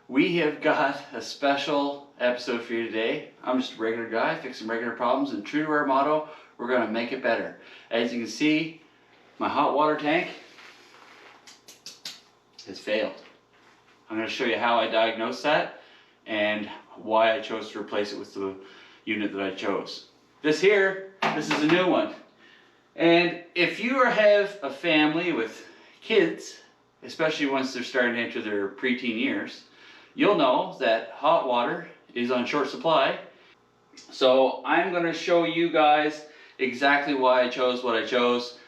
We have got a special episode for you today. I'm just a regular guy fixing regular problems, and true to our motto, we're going to make it better. As you can see, my hot water tank has failed. I'm going to show you how I diagnosed that and why I chose to replace it with the unit that I chose. This is a new one. And if you have a family with kids, especially once they're starting to enter their preteen years, you'll know that hot water is on short supply. So I'm going to show you guys exactly why I chose what I chose.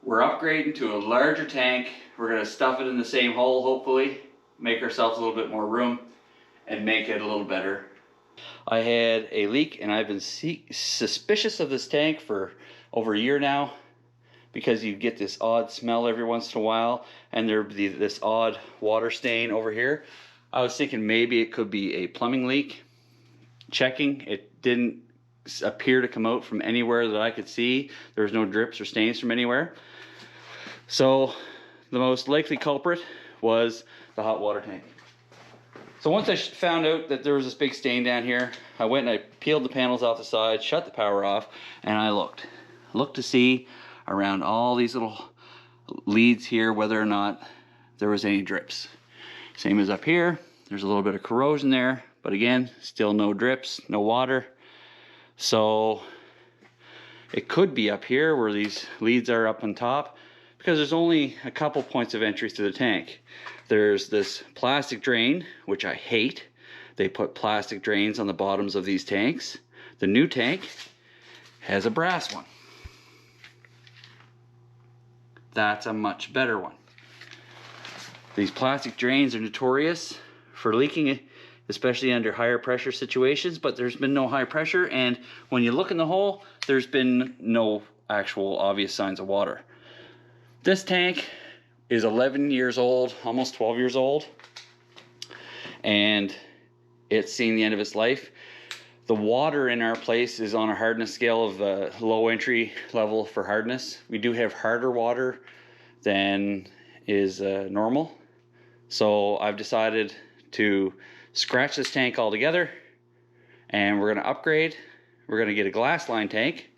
We're upgrading to a larger tank. We're going to stuff it in the same hole, hopefully, make ourselves a little bit more room and make it a little better. I had a leak and I've been suspicious of this tank for over a year now, because you get this odd smell every once in a while and there'd be this odd water stain over here. I was thinking maybe it could be a plumbing leak. Checking, it didn't appear to come out from anywhere that I could see. There was no drips or stains from anywhere. So the most likely culprit was the hot water tank. So once I found out that there was this big stain down here, I went and I peeled the panels off the side, shut the power off, and I looked to see around all these little leads here whether or not there was any drips. Same as up here, there's a little bit of corrosion there, but again, still no drips, no water. So it could be up here where these leads are up on top, because there's only a couple points of entry to the tank. There's this plastic drain, which I hate. They put plastic drains on the bottoms of these tanks. The new tank has a brass one. That's a much better one. These plastic drains are notorious for leaking, especially under higher pressure situations, but there's been no high pressure, and when you look in the hole, there's been no actual obvious signs of water. This tank is 11 years old, almost 12 years old, and it's seen the end of its life. The water in our place is on a hardness scale of low entry level for hardness. We do have harder water than is normal. So I've decided to scratch this tank altogether, and we're going to upgrade. We're going to get a glass line tank,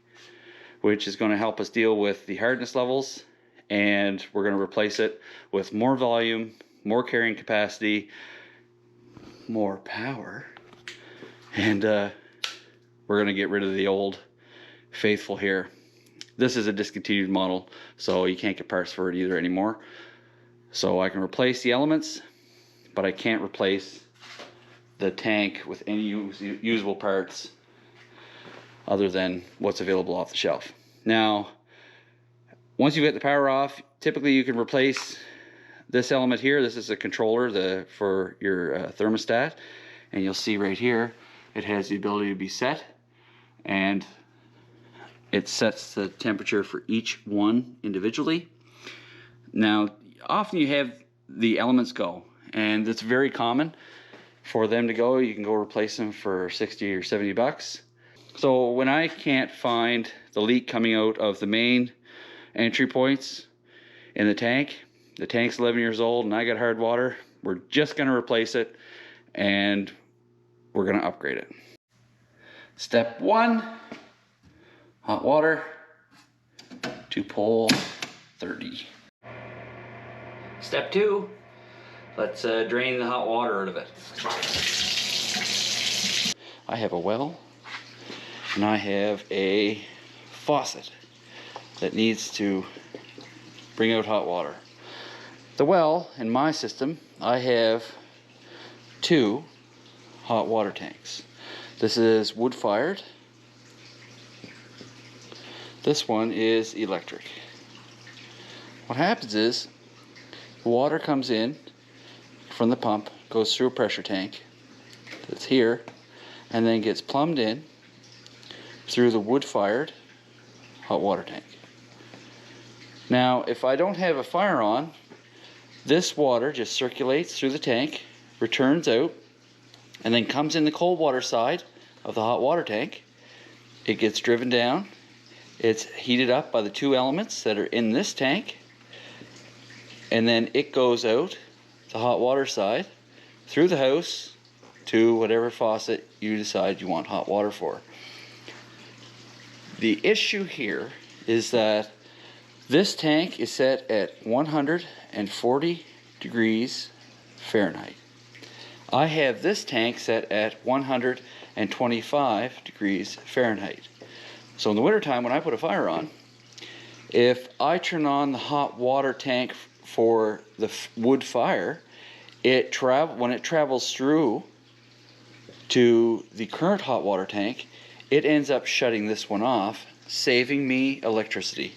which is going to help us deal with the hardness levels, and we're going to replace it with more volume, more carrying capacity, more power, and we're going to get rid of the old faithful here. This is a discontinued model, so you can't get parts for it either anymore. So I can replace the elements, but I can't replace the tank with any usable parts other than what's available off the shelf. Now, once you get the power off, typically you can replace this element here. This is a controller for your thermostat, and you'll see right here it has the ability to be set, and it sets the temperature for each one individually. Now, often you have the elements go, and it's very common for them to go. You can go replace them for 60 or 70 bucks. So when I can't find the leak coming out of the main entry points in the tank's 11 years old and I got hard water, we're just going to replace it and we're going to upgrade it. Step 1, hot water to pole 30. Step 2, let's drain the hot water out of it. I have a well and I have a faucet that needs to bring out hot water. The well, in my system, I have 2 hot water tanks. This is wood fired. This one is electric. What happens is the water comes in from the pump, goes through a pressure tank that's here, and then gets plumbed in through the wood fired hot water tank. Now, if I don't have a fire on, this water just circulates through the tank, returns out, and then comes in the cold water side of the hot water tank. It gets driven down. It's heated up by the 2 elements that are in this tank, and then it goes out the hot water side, through the house to whatever faucet you decide you want hot water for. The issue here is that this tank is set at 140 degrees Fahrenheit. I have this tank set at 125 degrees Fahrenheit. So in the wintertime when I put a fire on, if I turn on the hot water tank for the wood fire, when it travels through to the current hot water tank, it ends up shutting this one off, saving me electricity.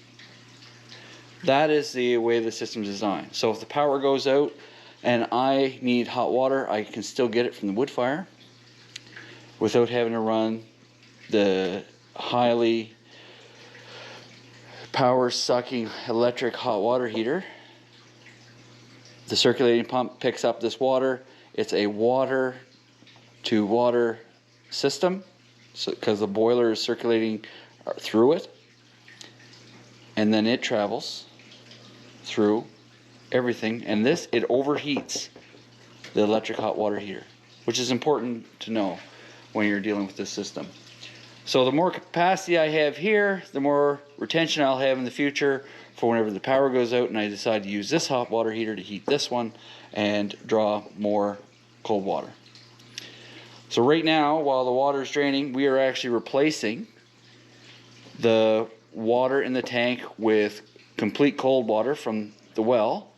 That is the way the system is designed. So if the power goes out and I need hot water, I can still get it from the wood fire without having to run the highly power sucking electric hot water heater. The circulating pump picks up this water. It's a water to water system, so because the boiler is circulating through it, and then it travels through everything, and it overheats the electric hot water heater, which is important to know when you're dealing with this system. So the more capacity I have here, the more retention I'll have in the future for whenever the power goes out and I decide to use this hot water heater to heat this one and draw more cold water. So right now, while the water is draining, we are actually replacing the water in the tank with complete cold water from the well.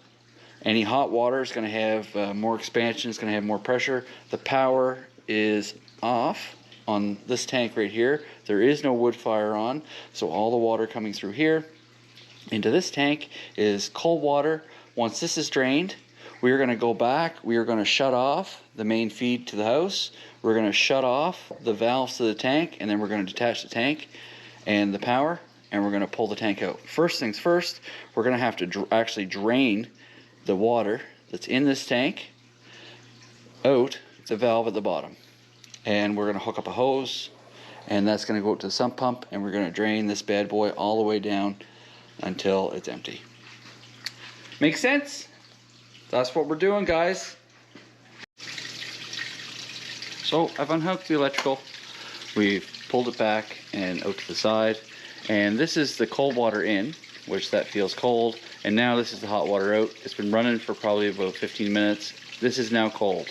Any hot water is going to have more expansion, it's going to have more pressure. The power is off on this tank right here. There is no wood fire on, so all the water coming through here into this tank is cold water. Once this is drained, we are going to go back, we are going to shut off the main feed to the house, we're going to shut off the valves to the tank, and then we're going to detach the tank and the power, and we're going to pull the tank out. First things first, we're going to have to actually drain the water that's in this tank out the valve at the bottom. And we're going to hook up a hose, and that's going to go to the sump pump, and we're going to drain this bad boy all the way down until it's empty. Make sense? That's what we're doing, guys. So I've unhooked the electrical, we've pulled it back and out to the side, and this is the cold water in, which that feels cold, and now this is the hot water out. It's been running for probably about 15 minutes. This is now cold.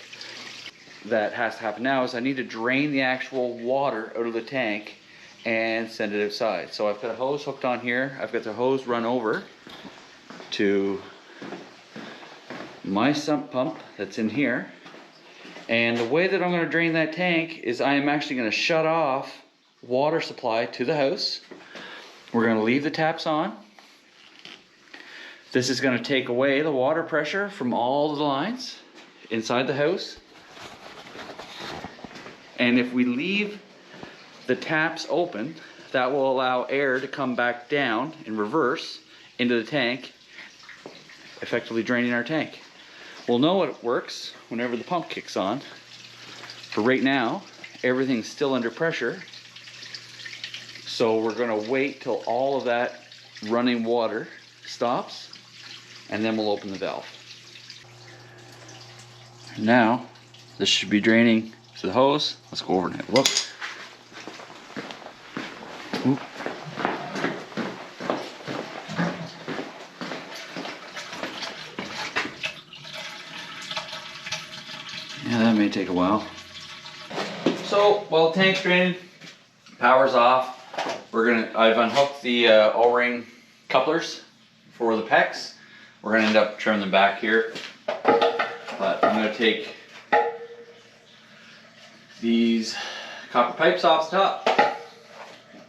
That has to happen now is I need to drain the actual water out of the tank and send it outside. So I've got a hose hooked on here. I've got the hose run over to my sump pump that's in here. And the way that I'm going to drain that tank is I am actually going to shut off water supply to the house. We're going to leave the taps on. This is going to take away the water pressure from all the lines inside the house. And if we leave the taps open, that will allow air to come back down in reverse into the tank, effectively draining our tank. We'll know it works whenever the pump kicks on. For right now, everything's still under pressure. So we're going to wait till all of that running water stops, and then we'll open the valve. Now, this should be draining to the hose. Let's go over and have a look. Oop. Yeah, that may take a while. So while the tank's draining, power's off. I've unhooked the O-ring couplers for the PEX. We're gonna end up trimming them back here. But I'm gonna take these copper pipes off the top,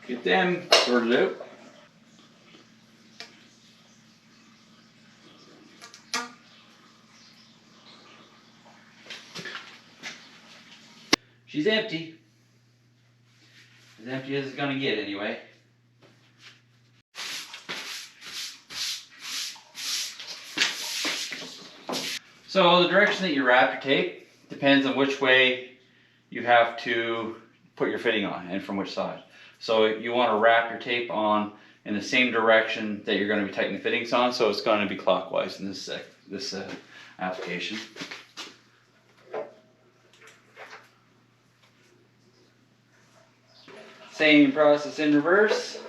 get them sorted out. She's empty. As empty as it's gonna get anyway. So the direction that you wrap your tape depends on which way you have to put your fitting on and from which side. So you want to wrap your tape on in the same direction that you're going to be tightening the fittings on, so it's going to be clockwise in this application. Same process in reverse.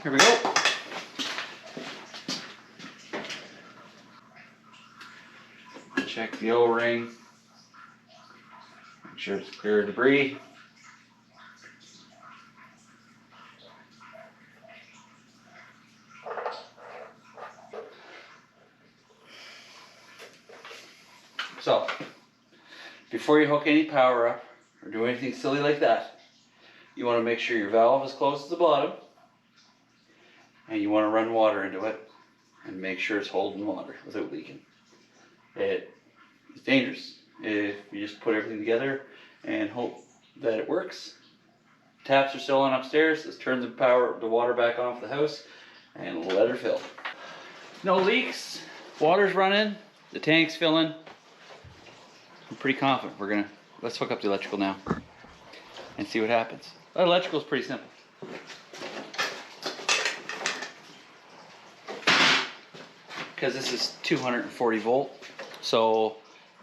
Here we go. Check the O-ring. Make sure it's clear of debris. So, before you hook any power up or do anything silly like that, you want to make sure your valve is closed to the bottom, and you want to run water into it and make sure it's holding water without leaking. It's dangerous if you just put everything together and hope that it works. Taps are still on upstairs. Let's turn the water back on for the house and let her fill. No leaks, water's running, the tank's filling. I'm pretty confident. Let's hook up the electrical now and see what happens. The electrical is pretty simple. Because this is 240 volt, so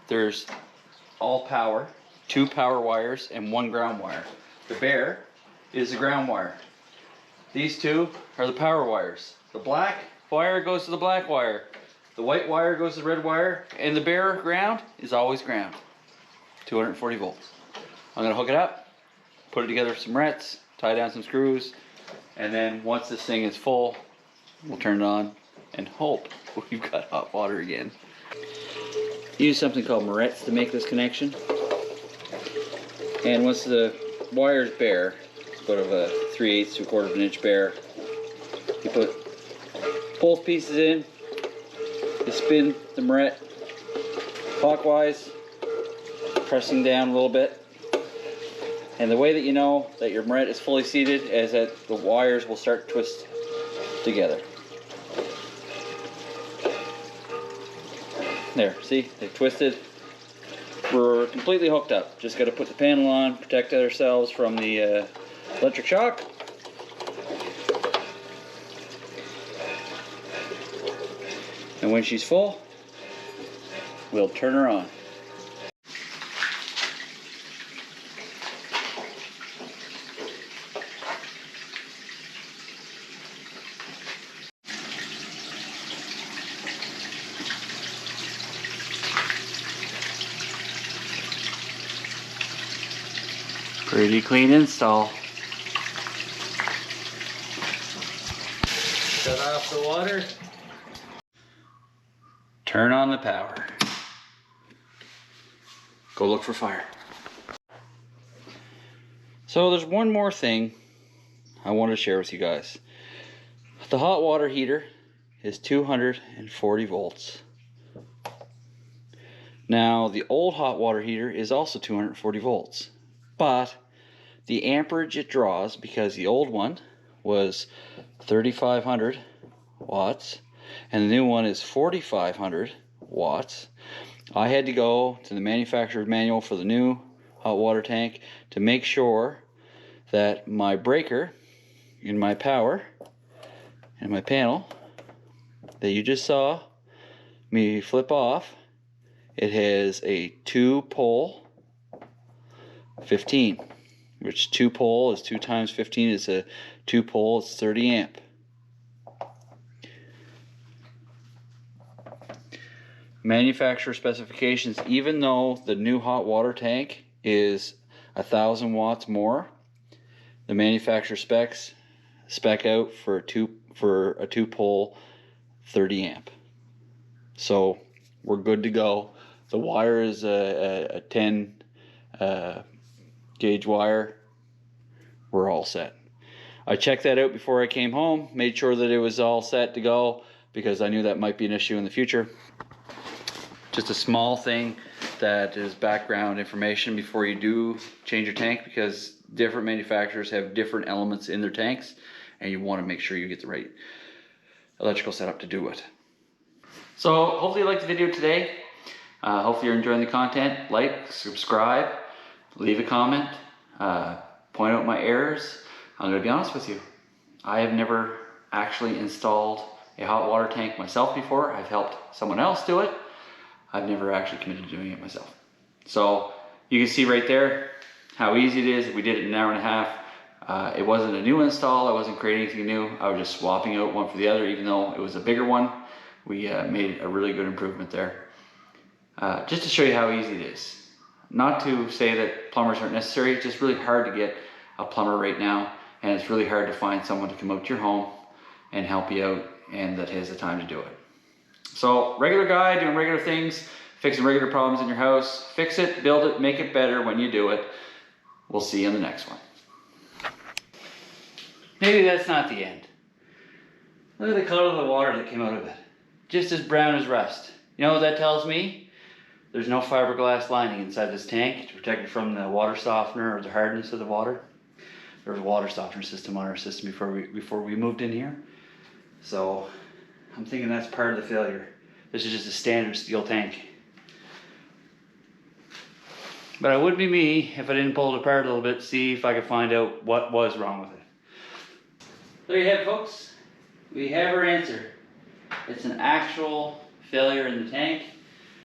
there's all power, 2 power wires and 1 ground wire. The bare is the ground wire. These 2 are the power wires. The black wire goes to the black wire. The white wire goes to the red wire, and the bare ground is always ground. 240 volts. I'm gonna hook it up, put it together with some rets, tie down some screws, and then once this thing is full, we'll turn it on and hope we've got hot water again. Use something called Moretz to make this connection. And once the wire's bare, it's about a 3/8 to 1/4 of an inch bare, you put both pieces in, you spin the Moret clockwise, pressing down a little bit. And the way that you know that your Moret is fully seated is that the wires will start to twist together. There, see, they've twisted. We're completely hooked up. Just got to put the panel on, protect ourselves from the electric shock. And when she's full, we'll turn her on. Pretty clean install. Shut off the water. Turn on the power. Go look for fire. So there's one more thing I want to share with you guys. The hot water heater is 240 volts. Now the old hot water heater is also 240 volts. But the amperage it draws, because the old one was 3,500 watts and the new one is 4,500 watts, I had to go to the manufacturer's manual for the new hot water tank to make sure that my breaker in my power and my panel that you just saw me flip off, it has a 2-pole 15, which 2-pole is 2 times 15 is a 2-pole, it's 30 amp. Manufacturer specifications, even though the new hot water tank is 1,000 watts more, the manufacturer specs spec out for a 2-pole 30 amp. So we're good to go. The wire is a 10 gauge wire. We're all set. I checked that out before I came home, made sure that it was all set to go. because I knew that might be an issue in the future. Just a small thing that is background information before you do change your tank, because different manufacturers have different elements in their tanks and you want to make sure you get the right electrical setup to do it. So hopefully you liked the video today. Hopefully you're enjoying the content. Like, subscribe, leave a comment, point out my errors. I'm going to be honest with you. I have never actually installed a hot water tank myself before. I've helped someone else do it. I've never actually committed to doing it myself. So you can see right there how easy it is. We did it in an hour and a half. It wasn't a new install. I wasn't creating anything new. I was just swapping out one for the other, even though it was a bigger one. We made a really good improvement there. Just to show you how easy it is. Not to say that plumbers aren't necessary. It's just really hard to get a plumber right now. And it's really hard to find someone to come out to your home and help you out and that has the time to do it. So, regular guy doing regular things, fixing regular problems in your house. Fix it, build it, make it better when you do it. We'll see you in the next one. Maybe that's not the end. Look at the color of the water that came out of it. Just as brown as rust. You know what that tells me? There's no fiberglass lining inside this tank to protect it from the water softener or the hardness of the water. There was a water softener system on our system before we moved in here. So I'm thinking that's part of the failure. This is just a standard steel tank. But it would be me if I didn't pull it apart a little bit, see if I could find out what was wrong with it. There you have it, folks. We have our answer. It's an actual failure in the tank.